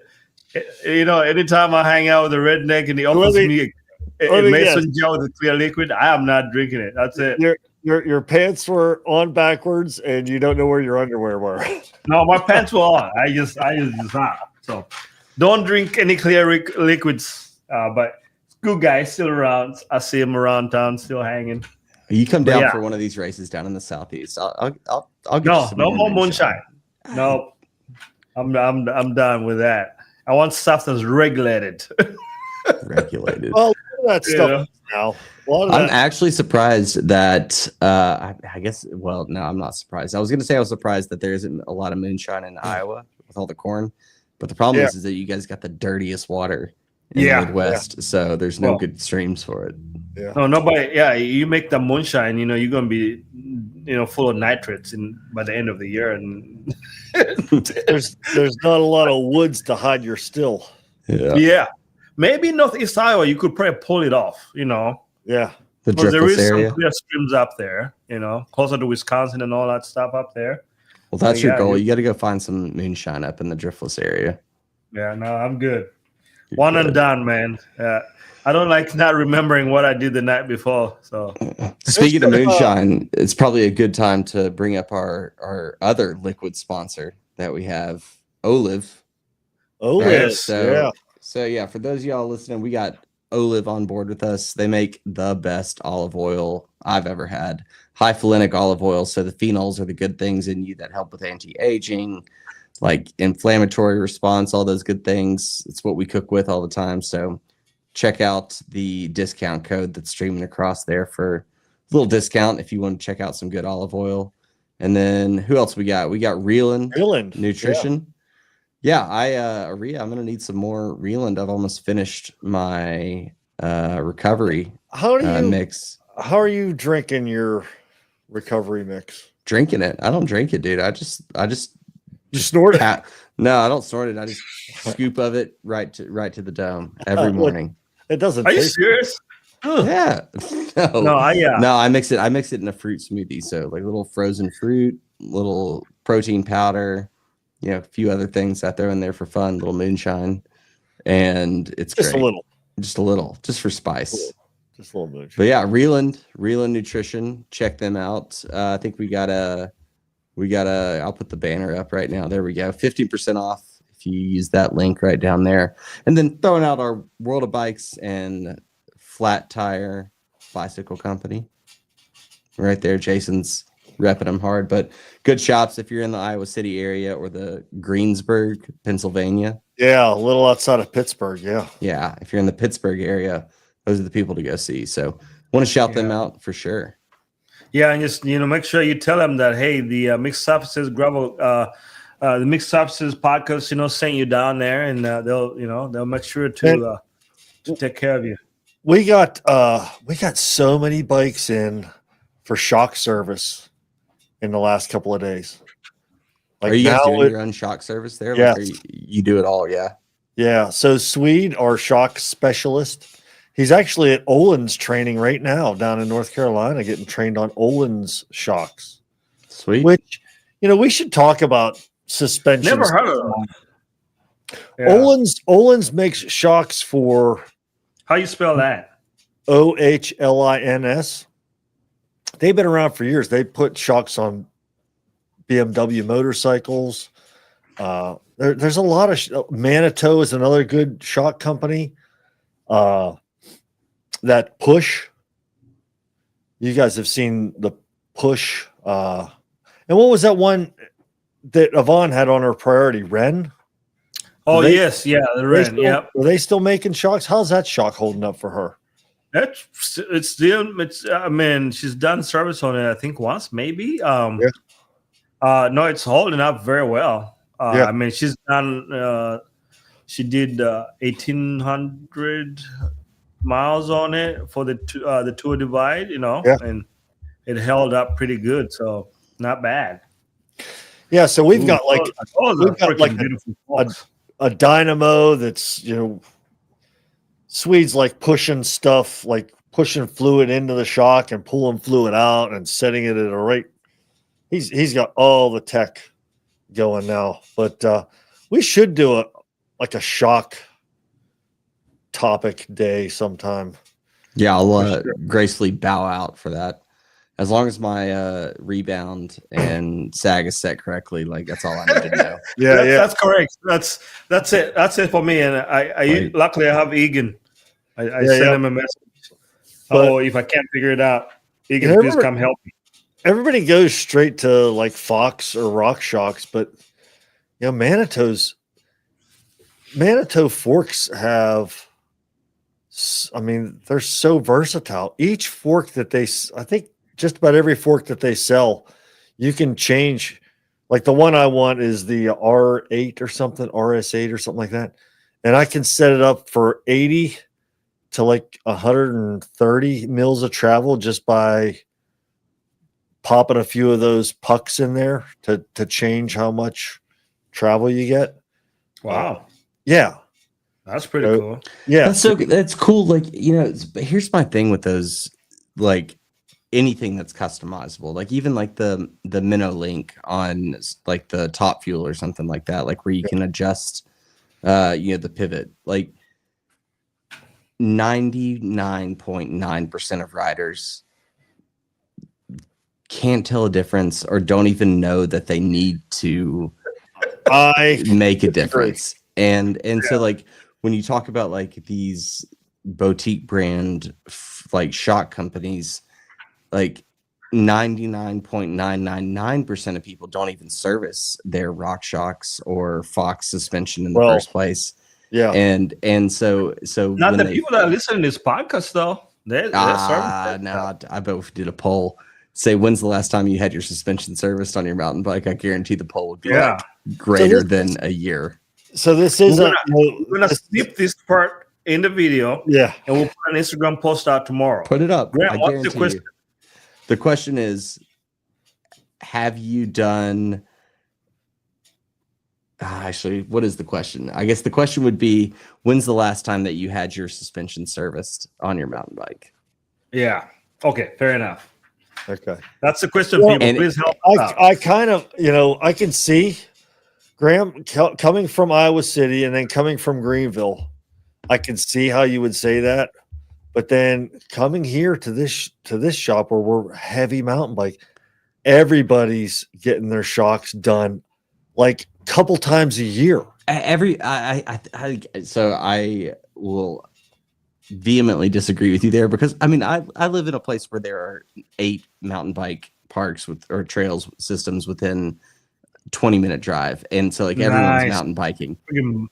Anytime I hang out with a redneck and he offers me a mason jar with a clear liquid, I am not drinking it. That's it. Your pants were on backwards, and you don't know where your underwear were. No, my pants were on. I just not. So don't drink any clear liquids. But good guy still around. I see him around town, still hanging. You come down for one of these races down in the Southeast. I'll get you some no more moonshine. No, I'm done with that. I want stuff that's regulated. Regulated. Well, that stuff now. I'm actually surprised that I guess. Well, no, I'm not surprised. I was going to say I was surprised that there isn't a lot of moonshine in Iowa with all the corn, but the problem is that you guys got the dirtiest water in the Midwest, so there's no good streams for it. Yeah. No, nobody. Yeah, you make the moonshine. You're going to be, full of nitrates by the end of the year, and there's not a lot of woods to hide your still. Yeah. Maybe Northeast Iowa, you could probably pull it off. Yeah. Because there is area. some clear streams up there. Closer to Wisconsin and all that stuff up there. Well, that's your goal. You got to go find some moonshine up in the driftless area. Yeah, no, I'm good. One and done, man. I don't like not remembering what I did the night before. So, speaking of moonshine, it's probably a good time to bring up our other liquid sponsor that we have, Olive. Olive, So yeah, for those of y'all listening, we got Olive on board with us. They make the best olive oil I've ever had. High phenolic olive oil. So the phenols are the good things in you that help with anti-aging, like inflammatory response, all those good things. It's what we cook with all the time. So check out the discount code that's streaming across there for a little discount if you want to check out some good olive oil. And then who else we got? We got Reeland Nutrition. Yeah, Aria, I'm gonna need some more Reeland. I've almost finished my recovery mix. How are you drinking your recovery mix? Drinking it. I don't drink it, dude. I just You snort it? No, I don't snort it. I just scoop of it right to the dome every morning. It doesn't. Are you serious? Yeah. No, I mix it in a fruit smoothie. So like little frozen fruit, little protein powder, a few other things I throw in there for fun, little moonshine, and it's just great. a little, just for spice. Just a little moonshine. But yeah, Reeland Nutrition, check them out. I think we got I'll put the banner up right now. There we go. 15% off if you use that link right down there. And then throwing out our World of Bikes and Flat Tire Bicycle Company right there. Jason's repping them hard, but good shops if you're in the Iowa City area or the Greensburg, Pennsylvania. Yeah, a little outside of Pittsburgh. Yeah, if you're in the Pittsburgh area, those are the people to go see. So want to shout them out for sure. Yeah, and just make sure you tell them that hey, the Mixed Surfaces Gravel, the Mixed Surfaces podcast, sent you down there, and they'll make sure to take care of you. We got so many bikes in for shock service in the last couple of days. Are you guys now doing your own shock service there? Yes. Like, you do it all? Yeah. Yeah. So Swede, our shock specialist, he's actually at Olin's training right now down in North Carolina, getting trained on Olin's shocks. Sweet. Which, we should talk about suspension. Never heard of them. Yeah. Olin's makes shocks for. How you spell that? OHLINS. They've been around for years. They put shocks on BMW motorcycles. There's a lot of Manitou is another good shock company. That Push. You guys have seen the Push. And what was that one that Yvonne had on her priority? Ren? Oh, yes. Yeah, the Ren. Yep. Are they still making shocks? How's that shock holding up for her? I mean, she's done service on it, I think once, maybe. No, it's holding up very well. I mean, she's done. She did 1,800 miles on it for the Tour Divide, and it held up pretty good. So not bad. Yeah. So we've got a dynamo that's Swede's like pushing stuff, like pushing fluid into the shock and pulling fluid out and setting it at a rate. He's got all the tech going now, but we should do a shock topic day sometime. Yeah, I'll gracefully bow out for that. As long as my rebound and sag is set correctly, like that's all I need to know. That's correct. That's it. That's it for me. And I luckily I have Egan. I sent him a message. If I can't figure it out, Egan, please come help me. Everybody goes straight to like Fox or Rock Shocks, but Manitou forks have. I mean, they're so versatile. Each fork that I think just about every fork that they sell, you can change. Like the one I want is the R8 or something, RS8 or something like that. And I can set it up for 80 to like 130 mils of travel just by popping a few of those pucks in there to change how much travel you get. Wow. Yeah. That's pretty cool. Yeah. That's cool. Like, here's my thing with those, like anything that's customizable, like even like the Minnow Link on like the Top Fuel or something like that, like where you can adjust, the pivot, like 99.9% of riders can't tell a difference or don't even know that they need to make a difference. And so like when you talk about like these boutique brand like shock companies, like 99.999% of people don't even service their Rock Shocks or Fox suspension in the first place. Yeah. And so not the people that listen to this podcast though. They're serving. No, I bet if we did a poll, say when's the last time you had your suspension serviced on your mountain bike, I guarantee the poll would be like greater than a year. So this is we're gonna snip this part in the video. Yeah. And we'll put an Instagram post out tomorrow. Put it up. Grant, what's the question? The question is, have you done actually, what is the question? I guess the question would be, when's the last time that you had your suspension serviced on your mountain bike? Yeah. Okay, fair enough. Okay. That's the question, people. Please help out. I kind of, I can see Graham coming from Iowa City and then coming from Greenville. I can see how you would say that. But then coming here to this shop where we're heavy mountain bike, everybody's getting their shocks done like a couple times a year. So I will vehemently disagree with you there, because I mean I live in a place where there are 8 mountain bike parks or trails systems within 20-minute drive, and so like everyone's mountain biking.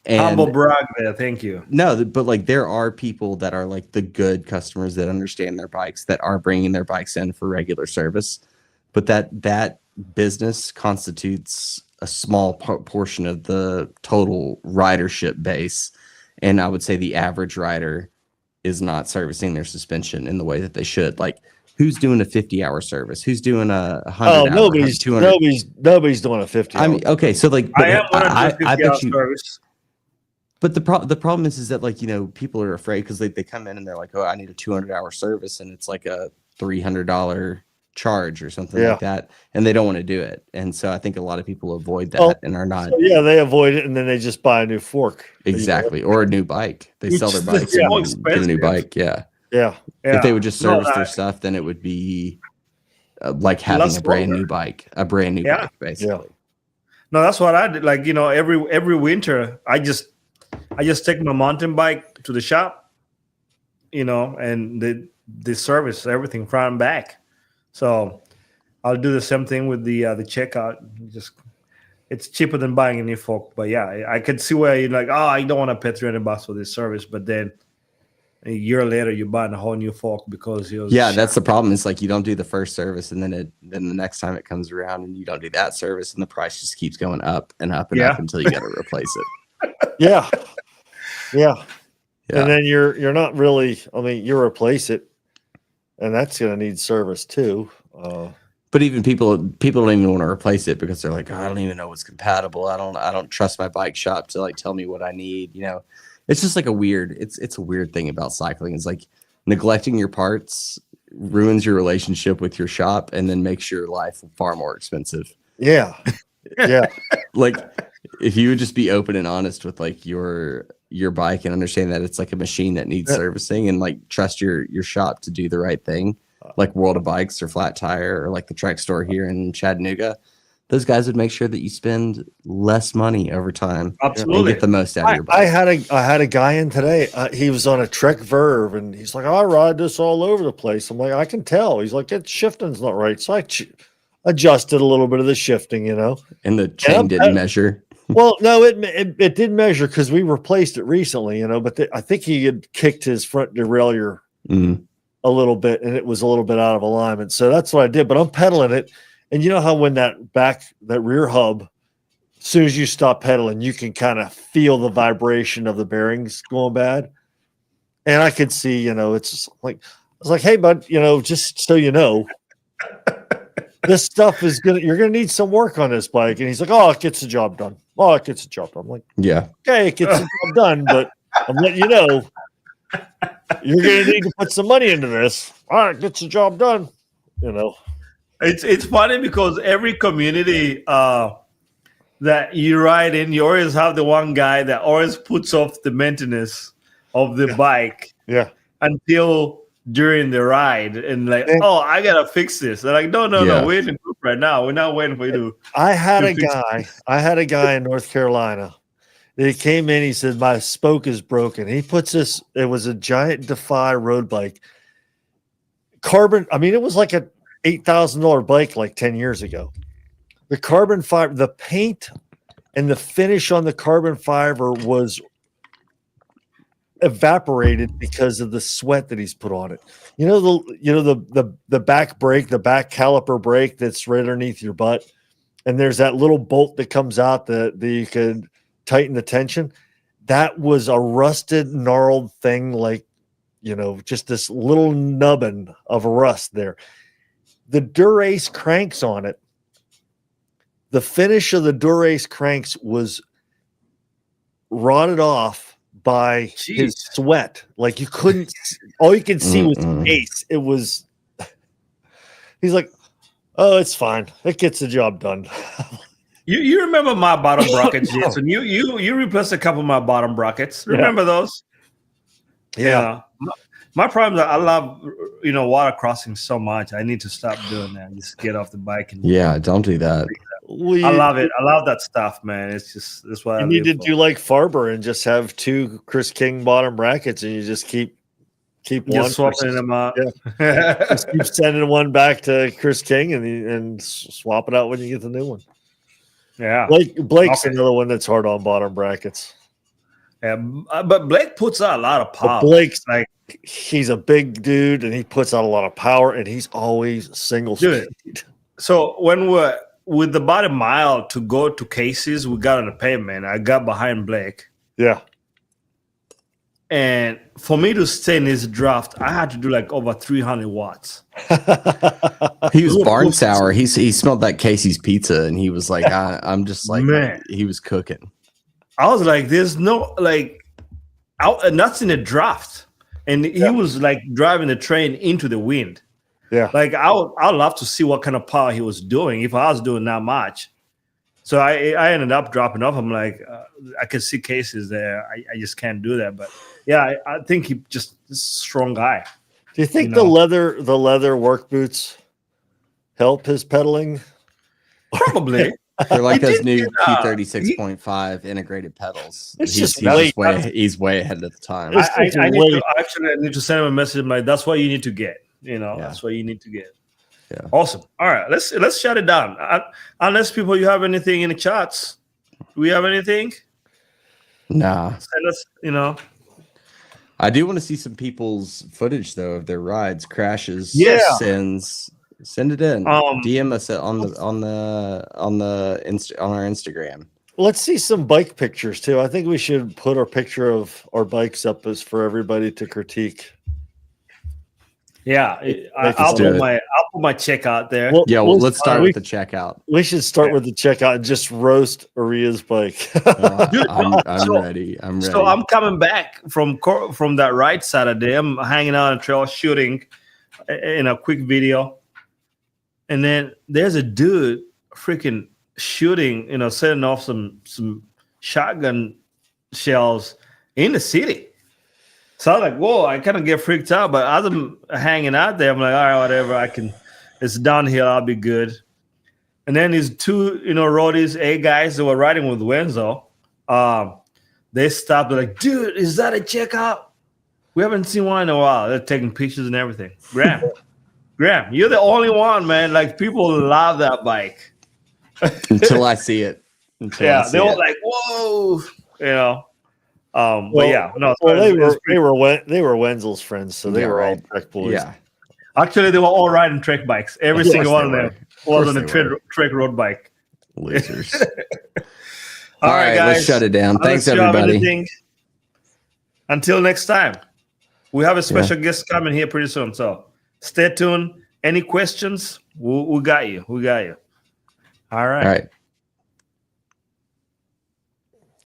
Humble brag there, thank you. No, but like there are people that are like the good customers that understand their bikes, that are bringing their bikes in for regular service, but that business constitutes a small portion of the total ridership base, and I would say the average rider is not servicing their suspension in the way that they should. Like who's doing a 50-hour service? Who's doing a 100 Oh, hour? nobody's 200? nobody's doing a 50. I mean, okay, so like, I am one of I, the I 50 hour bet you. service. But the problem is that like, you know, people are afraid because they come in and they're like, oh, I need a 200-hour service, and it's like a $300 charge or something like that, and they don't want to do it. And so I think a lot of people avoid that and are not. So yeah, they avoid it, and then they just buy a new fork. Exactly, or a new bike. They sell their bikes more and get a new bike. Yeah. If they would just service their stuff, then it would be like having a brand new bike, basically. No, that's what I did. Like, you know, every winter, I just take my mountain bike to the shop, you know, and they service everything front and back. So I'll do the same thing with the checkout. It's cheaper than buying a new fork. But yeah, I could see where you're like, oh, I don't want to pay $300 for this service, but then a year later you're buying a whole new fork because you're that's the problem. It's like you don't do the first service, and then the next time it comes around and you don't do that service, and the price just keeps going up and up and up until you got to replace it. Yeah. And then you're not really, I mean, you replace it, and that's going to need service too. But even people don't even want to replace it because they're like, oh, I don't even know what's compatible. I don't trust my bike shop to like tell me what I need. You know, it's just like it's a weird thing about cycling. It's like neglecting your parts ruins your relationship with your shop and then makes your life far more expensive. Yeah. Like if you would just be open and honest with like your bike and understand that it's like a machine that needs servicing, and like trust your shop to do the right thing, like World of Bikes or Flat Tire or like the Trek store here in Chattanooga, those guys would make sure that you spend less money over time. Absolutely. And get the most out of your bike. I had a guy in today. He was on a Trek Verve, and he's like, I ride this all over the place. I'm like, I can tell. He's like, its shifting's not right. So I adjusted a little bit of the shifting, you know. And the chain didn't measure. Well, no, it did measure because we replaced it recently, you know. But I think he had kicked his front derailleur a little bit, and it was a little bit out of alignment. So that's what I did. But I'm pedaling it. And you know how when that rear hub, as soon as you stop pedaling, you can kind of feel the vibration of the bearings going bad. And I could see, you know, it's just like, I was like, hey, bud, you know, just so you know, this stuff is you're gonna need some work on this bike. And he's like, oh, it gets the job done. Oh, it gets the job done. I'm like, yeah, okay, it gets the job done, but I'm letting you know, you're gonna need to put some money into this. All right, gets the job done, you know. It's funny because every community that you ride in, you always have the one guy that always puts off the maintenance of the bike until during the ride, and like, oh, I gotta fix this. They're like, no, we're in the group right now. We're not waiting for you to. I had a guy in North Carolina. He came in. He said, my spoke is broken. He puts this. It was a giant Defy road bike. Carbon. I mean, it was like a $8,000 bike like 10 years ago. The carbon fiber, the paint and the finish on the carbon fiber was evaporated because of the sweat that he's put on it. You know, the back brake, the back caliper brake that's right underneath your butt. And there's that little bolt that comes out that you can tighten the tension. That was a rusted, gnarled thing, like, you know, just this little nubbin of rust there. The Durace cranks on it, the finish of the Durace cranks was rotted off by his sweat. Like you couldn't, all you could see was face. It was, he's like, oh, it's fine. It gets the job done. You remember my bottom brackets, Jason? You replaced a couple of my bottom brackets. Remember those? Yeah. My problem is I love, water crossing so much. I need to stop doing that. Just get off the bike and don't do that. I love it. I love that stuff, man. It's just that's why you need to do like Farber and just have 2 Chris King bottom brackets, and you just keep one swapping them out. Yeah. Just keep sending one back to Chris King and swap it out when you get the new one. Yeah, Blake's another one that's hard on bottom brackets. Yeah, but Blake puts out a lot of power. Blake's like, he's a big dude and he puts out a lot of power, and he's always single speed. So when we're with about a mile to go to Casey's, we got on the pavement. I got behind Blake. Yeah. And for me to stay in this draft, I had to do like over 300 watts. He was barn sour. He smelled that Casey's pizza, and he was like, I'm just like, Man. he was cooking. I was like, there's no like, and that's in a draft. And he was like driving the train into the wind. Yeah. Like I'd love to see what kind of power he was doing if I was doing that much. So I ended up dropping off. I'm like, I could see cases there. I just can't do that. But yeah, I think he just is a strong guy. Do you think the leather work boots help his pedaling? Probably. They're like those new Q36.5 integrated pedals. He's way ahead of the time. I need to send him a message. I'm like, that's what you need to get. That's what you need to get. Yeah. Awesome. All right, let's shut it down. Unless people, you have anything in the chats? Do we have anything? Nah. Send us. I do want to see some people's footage though of their rides, crashes, sins. Send it in. DM us on our Instagram. Let's see some bike pictures too. I think we should put our picture of our bikes up as for everybody to critique. Yeah, I'll put my checkout there. Well, let's start with the checkout. We should start with the checkout and just roast Aria's bike. I'm ready. So I'm coming back from that ride Saturday. I'm hanging out on a trail shooting in a quick video. And then there's a dude freaking shooting, setting off some shotgun shells in the city. So I was like, whoa, I kind of get freaked out. But as I'm hanging out there, I'm like, all right, whatever, it's downhill, I'll be good. And then these two, roadies, guys that were riding with Wenzo, they stopped. They're like, dude, is that a checkout? We haven't seen one in a while. They're taking pictures and everything. Graham, you're the only one, man. Like, people love that bike. Until I see it. They were like, whoa, but yeah, no. They were Wenzel's friends, so they were all Trek boys. Yeah, actually, they were all riding Trek bikes. Every single one of them was on a Trek road bike. Losers. All right, guys, let's shut it down. Thanks, everybody. Until next time, we have a special guest coming here pretty soon. So stay tuned. Any questions? We got you. All right.